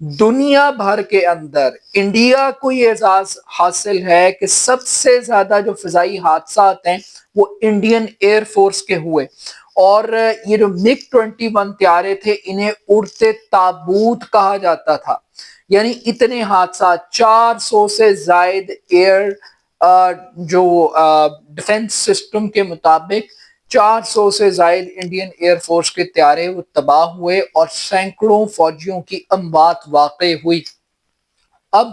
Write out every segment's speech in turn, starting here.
دنیا بھر کے اندر انڈیا کو یہ اعزاز حاصل ہے کہ سب سے زیادہ جو فضائی حادثات ہیں وہ انڈین ایئر فورس کے ہوئے، اور یہ جو مگ 21 طیارے تھے انہیں اڑتے تابوت کہا جاتا تھا، یعنی اتنے حادثات، 400 سے زائد ایئر جو ڈیفنس سسٹم کے مطابق 400 سے زائد انڈین ایئر فورس کے طیارے وہ تباہ ہوئے اور سینکڑوں فوجیوں کی اموات واقع ہوئی۔ اب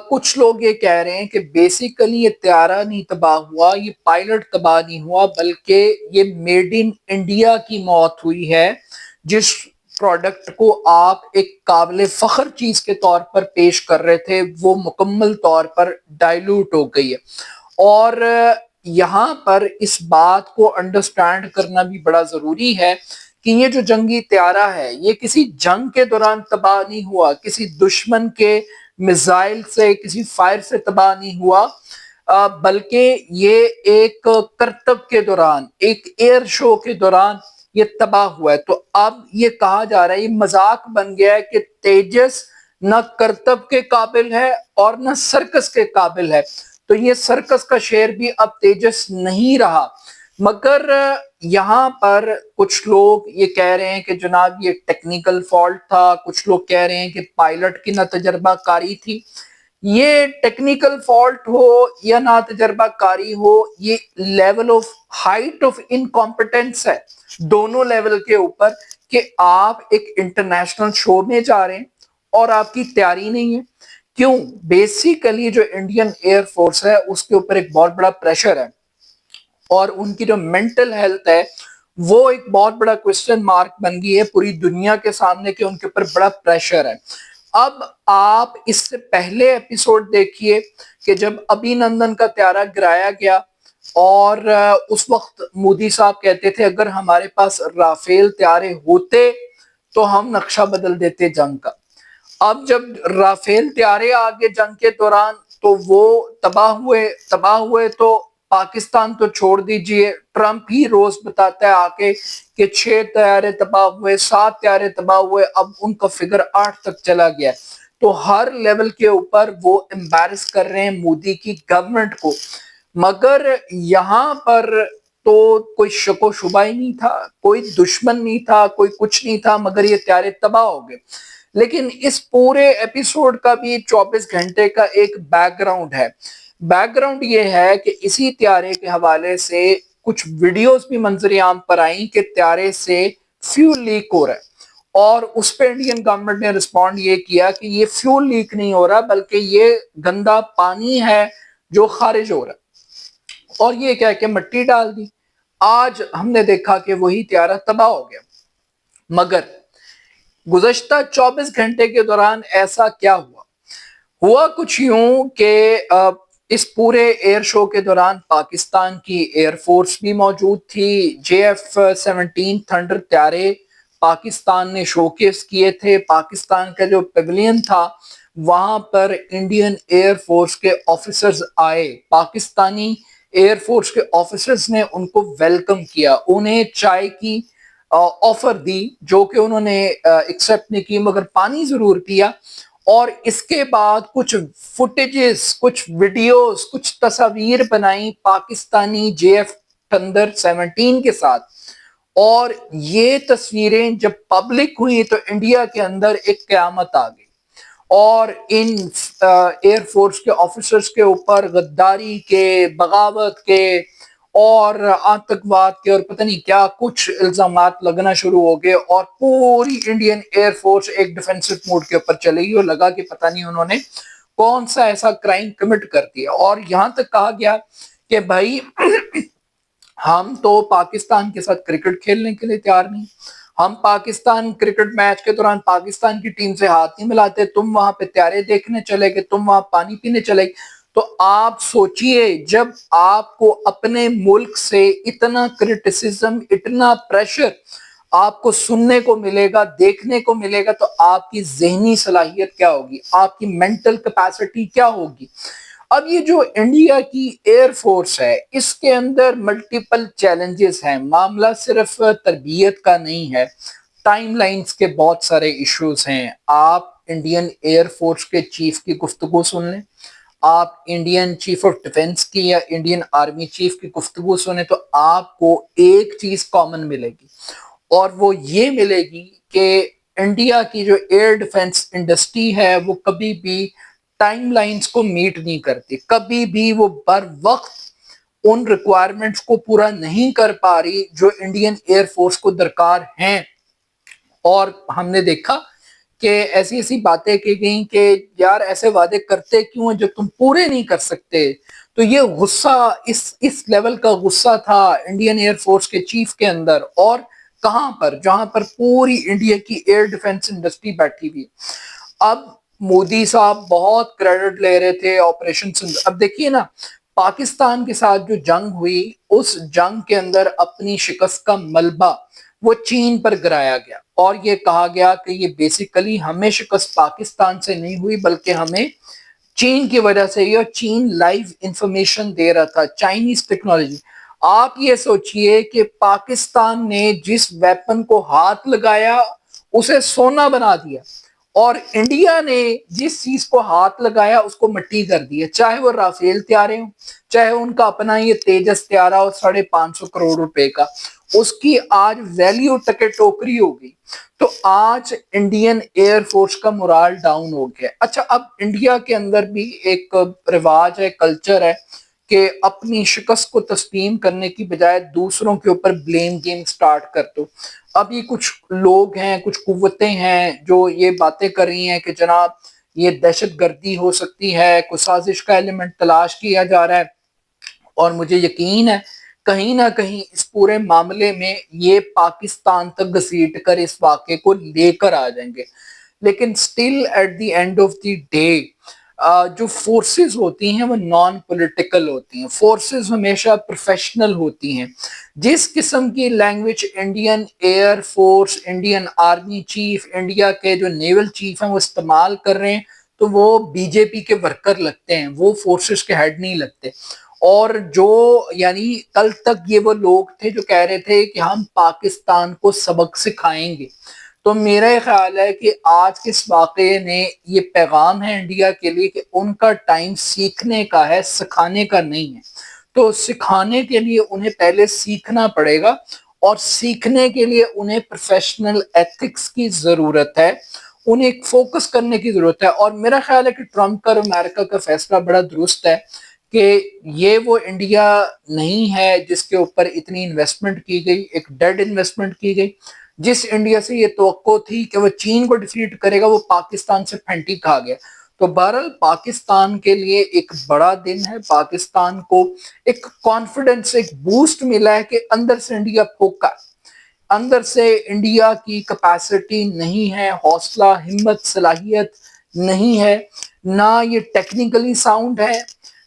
کچھ لوگ یہ کہہ رہے ہیں کہ بیسیکلی یہ طیارہ نہیں تباہ ہوا، یہ پائلٹ تباہ نہیں ہوا، بلکہ یہ میڈ ان انڈیا کی موت ہوئی ہے، جس پروڈکٹ کو آپ ایک قابل فخر چیز کے طور پر پیش کر رہے تھے وہ مکمل طور پر ڈائلوٹ ہو گئی ہے۔ اور یہاں پر اس بات کو انڈرسٹینڈ کرنا بھی بڑا ضروری ہے کہ یہ جو جنگی طیارہ ہے یہ کسی جنگ کے دوران تباہ نہیں ہوا، کسی دشمن کے میزائل سے، کسی فائر سے تباہ نہیں ہوا، بلکہ یہ ایک کرتب کے دوران، ایک ایئر شو کے دوران یہ تباہ ہوا ہے۔ تو اب یہ کہا جا رہا ہے، یہ مذاق بن گیا ہے کہ تیجس نہ کرتب کے قابل ہے اور نہ سرکس کے قابل ہے، تو یہ سرکس کا شیر بھی اب تیجس نہیں رہا۔ مگر یہاں پر کچھ لوگ یہ کہہ رہے ہیں کہ جناب یہ ٹیکنیکل فالٹ تھا، کچھ لوگ کہہ رہے ہیں کہ پائلٹ کی نہ تجربہ کاری تھی۔ یہ ٹیکنیکل فالٹ ہو یا نہ تجربہ کاری ہو، یہ level of height of incompetence ہے دونوں لیول کے اوپر، کہ آپ ایک انٹرنیشنل شو میں جا رہے ہیں اور آپ کی تیاری نہیں ہے۔ کیوں؟ بیسیکلی جو انڈین ایئر فورس ہے اس کے اوپر ایک بہت بڑا پریشر ہے، اور ان کی جو مینٹل ہیلتھ ہے وہ ایک بہت بڑا کوسچن مارک بن گئی ہے پوری دنیا کے سامنے، کہ ان کے اوپر بڑا پریشر ہے۔ اب آپ اس سے پہلے ایپیسوڈ دیکھیے کہ جب ابھی نندن کا طیارہ گرایا گیا اور اس وقت مودی صاحب کہتے تھے اگر ہمارے پاس رافیل طیارے ہوتے تو ہم نقشہ بدل دیتے جنگ کا۔ اب جب رافیل طیارے آگے جنگ کے دوران تو وہ تباہ ہوئے تو پاکستان تو چھوڑ دیجئے، ٹرمپ ہی روز بتاتا ہے آ کے کہ 6 طیارے تباہ ہوئے، 7 طیارے تباہ ہوئے، اب ان کا فگر 8 تک چلا گیا۔ تو ہر لیول کے اوپر وہ امبیرس کر رہے ہیں مودی کی گورنمنٹ کو، مگر یہاں پر تو کوئی شک و شبہ ہی نہیں تھا، کوئی دشمن نہیں تھا، کوئی کچھ نہیں تھا، مگر یہ طیارے تباہ ہو گئے۔ لیکن اس پورے ایپیسوڈ کا بھی 24 گھنٹے کا ایک بیک گراؤنڈ ہے۔ بیک گراؤنڈ یہ ہے کہ اسی طیارے کے حوالے سے کچھ ویڈیوز بھی منظر عام پر آئیں کہ طیارے سے فیول لیک ہو رہا ہے، اور اس پہ انڈین گورنمنٹ نے رسپونڈ یہ کیا کہ یہ فیول لیک نہیں ہو رہا بلکہ یہ گندا پانی ہے جو خارج ہو رہا ہے، اور یہ کہہ کے مٹی ڈال دی۔ آج ہم نے دیکھا کہ وہی طیارہ تباہ ہو گیا۔ مگر گزشتہ 24 گھنٹے کے دوران ایسا کیا ہوا کچھ یوں کہ اس پورے ایئر شو کے دوران پاکستان کی ایئر فورس بھی موجود تھی، JF-17 تھنڈر طیارے پاکستان نے شو کیس کیے تھے۔ پاکستان کا جو پیویلین تھا وہاں پر انڈین ایئر فورس کے آفیسرز آئے، پاکستانی ایئر فورس کے آفیسرز نے ان کو ویلکم کیا، انہیں چائے کی آفر دی جو کہ انہوں نے ایکسیپٹ نہیں کی، مگر پانی ضرور پیا۔ اور اس کے بعد کچھ فوٹیجز، کچھ ویڈیوز، کچھ تصاویر بنائیں پاکستانی JF-17 کے ساتھ، اور یہ تصویریں جب پبلک ہوئی تو انڈیا کے اندر ایک قیامت آ گئی، اور ان ایئر فورس کے آفیسرز کے اوپر غداری کے، بغاوت کے اور آتنکواد کے اور پتہ نہیں کیا کچھ الزامات لگنا شروع ہو گئے، اور پوری انڈین ایئر فورس ایک ڈیفینسو موڈ کے اوپر چلے گئی، اور لگا کہ پتہ نہیں انہوں نے کون سا ایسا کرائم کمٹ کر دیا۔ اور یہاں تک کہا گیا کہ بھائی ہم تو پاکستان کے ساتھ کرکٹ کھیلنے کے لیے تیار نہیں، ہم پاکستان کرکٹ میچ کے دوران پاکستان کی ٹیم سے ہاتھ نہیں ملاتے، تم وہاں پہ طیارے دیکھنے چلے گئے، تم وہاں پانی پینے چلے گئے۔ تو آپ سوچئے جب آپ کو اپنے ملک سے اتنا کرٹیسزم، اتنا پریشر آپ کو سننے کو ملے گا، دیکھنے کو ملے گا، تو آپ کی ذہنی صلاحیت کیا ہوگی، آپ کی مینٹل کیپیسٹی کیا ہوگی۔ اب یہ جو انڈیا کی ایئر فورس ہے اس کے اندر ملٹیپل چیلنجز ہیں، معاملہ صرف تربیت کا نہیں ہے، ٹائم لائنز کے بہت سارے ایشوز ہیں. آپ انڈین ایئر فورس کے چیف کی گفتگو سن لیں, آپ انڈین چیف آف ڈیفنس کی یا انڈین آرمی چیف کی گفتگو سنیں, تو آپ کو ایک چیز کامن ملے گی, اور وہ یہ ملے گی کہ انڈیا کی جو ایئر ڈیفنس انڈسٹری ہے وہ کبھی بھی ٹائم لائنز کو میٹ نہیں کرتی, کبھی بھی وہ بر وقت ان ریکوائرمنٹس کو پورا نہیں کر پا رہی جو انڈین ایئر فورس کو درکار ہیں. اور ہم نے دیکھا کہ ایسی ایسی باتیں کی گئیں کہ یار ایسے وعدے کرتے کیوں ہیں جو تم پورے نہیں کر سکتے. تو یہ غصہ, اس لیول کا غصہ تھا انڈین ایئر فورس کے چیف کے اندر, اور کہاں پر, جہاں پر پوری انڈیا کی ایئر ڈیفنس انڈسٹری بیٹھی ہوئی. اب مودی صاحب بہت کریڈٹ لے رہے تھے آپریشن اب دیکھیے نا, پاکستان کے ساتھ جو جنگ ہوئی اس جنگ کے اندر اپنی شکست کا ملبہ وہ چین پر گرایا گیا, اور یہ کہا گیا کہ یہ بیسیکلی ہمیں شکست پاکستان سے نہیں ہوئی بلکہ ہمیں چین کی وجہ سے ہی, اور چین لائیو انفارمیشن دے رہا تھا, چائنیز ٹیکنالوجی. آپ یہ سوچئے کہ پاکستان نے جس ویپن کو ہاتھ لگایا اسے سونا بنا دیا, اور انڈیا نے جس چیز کو ہاتھ لگایا اس کو مٹی کر دیا, چاہے وہ رافیل طیارے ہوں, چاہے ان کا اپنا یہ تیجس طیارہ ہو 550 کروڑ روپے کا, اس کی آج ویلیو ٹکے ٹوکری ہو گئی. تو آج انڈین ایئر فورس کا مورال ڈاؤن ہو گیا. اچھا, اب انڈیا کے اندر بھی ایک رواج ہے, کلچر ہے کہ اپنی شکست کو تسلیم کرنے کی بجائے دوسروں کے اوپر بلیم گیم سٹارٹ کر دو. ابھی کچھ لوگ ہیں, کچھ قوتیں ہیں جو یہ باتیں کر رہی ہیں کہ جناب یہ دہشت گردی ہو سکتی ہے, کوئی سازش کا ایلیمنٹ تلاش کیا جا رہا ہے, اور مجھے یقین ہے کہیں نہ کہیں اس پورے معاملے میں یہ پاکستان تک گھسیٹ کر اس واقعے کو لے کر آ جائیں گے. لیکن still at the end of the day جو فورسز ہوتی ہیں وہ نان پولیٹیکل ہوتی ہیں, فورسز ہمیشہ پروفیشنل ہوتی ہیں. جس قسم کی language Indian air force, Indian army chief, India کے جو نیول چیف ہیں وہ استعمال کر رہے ہیں, تو وہ بی جے پی کے ورکر لگتے ہیں, وہ فورسز کے ہیڈ نہیں لگتے. اور جو یعنی کل تک یہ وہ لوگ تھے جو کہہ رہے تھے کہ ہم پاکستان کو سبق سکھائیں گے, تو میرا خیال ہے کہ آج کے اس واقعے نے یہ پیغام ہے انڈیا کے لیے کہ ان کا ٹائم سیکھنے کا ہے, سکھانے کا نہیں ہے. تو سکھانے کے لیے انہیں پہلے سیکھنا پڑے گا, اور سیکھنے کے لیے انہیں پروفیشنل ایتھکس کی ضرورت ہے, انہیں ایک فوکس کرنے کی ضرورت ہے. اور میرا خیال ہے کہ ٹرمپ کا اور امریکہ کا فیصلہ بڑا درست ہے کہ یہ وہ انڈیا نہیں ہے جس کے اوپر اتنی انویسٹمنٹ کی گئی, ایک ڈیڈ انویسٹمنٹ کی گئی. جس انڈیا سے یہ توقع تھی کہ وہ چین کو ڈیفیٹ کرے گا, وہ پاکستان سے پھینٹی کھا گیا. تو بہرحال پاکستان کے لیے ایک بڑا دن ہے, پاکستان کو ایک کانفیڈنس, ایک بوسٹ ملا ہے کہ اندر سے انڈیا پھوکا, اندر سے انڈیا کی کیپیسٹی نہیں ہے, حوصلہ, ہمت, صلاحیت نہیں ہے, نہ یہ ٹیکنیکلی ساؤنڈ ہے,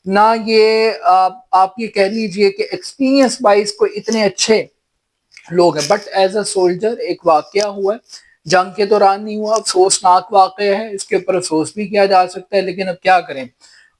نہ یہ آپ یہ کہہ لیجئے کہ ایکسپیرینس وائز کو اتنے اچھے لوگ ہیں. بٹ ایز اے سولجر ایک واقعہ ہوا ہے, جنگ کے دوران نہیں ہوا, افسوسناک واقعہ ہے, اس کے اوپر افسوس بھی کیا جا سکتا ہے, لیکن اب کیا کریں.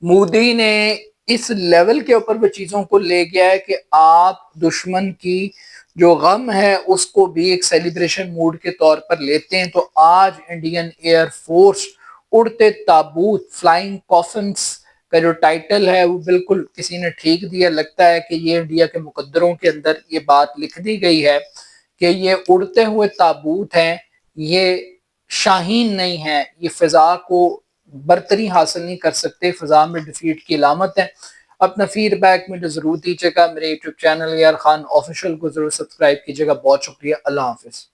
مودی نے اس لیول کے اوپر وہ چیزوں کو لے گیا ہے کہ آپ دشمن کی جو غم ہے اس کو بھی ایک سیلیبریشن موڈ کے طور پر لیتے ہیں. تو آج انڈین ایئر فورس اڑتے تابوت, فلائنگ کافنس کا جو ٹائٹل ہے وہ بالکل کسی نے ٹھیک دیا. لگتا ہے کہ یہ انڈیا کے مقدروں کے اندر یہ بات لکھ دی گئی ہے کہ یہ اڑتے ہوئے تابوت ہیں, یہ شاہین نہیں ہے, یہ فضا کو برتری حاصل نہیں کر سکتے, فضا میں ڈیفیٹ کی علامت ہے. اپنا فیڈ بیک مجھے ضرور دیجیے گا, میرے یوٹیوب چینل یار خان آفیشیل کو ضرور سبسکرائب کیجیے گا. بہت شکریہ, اللہ حافظ.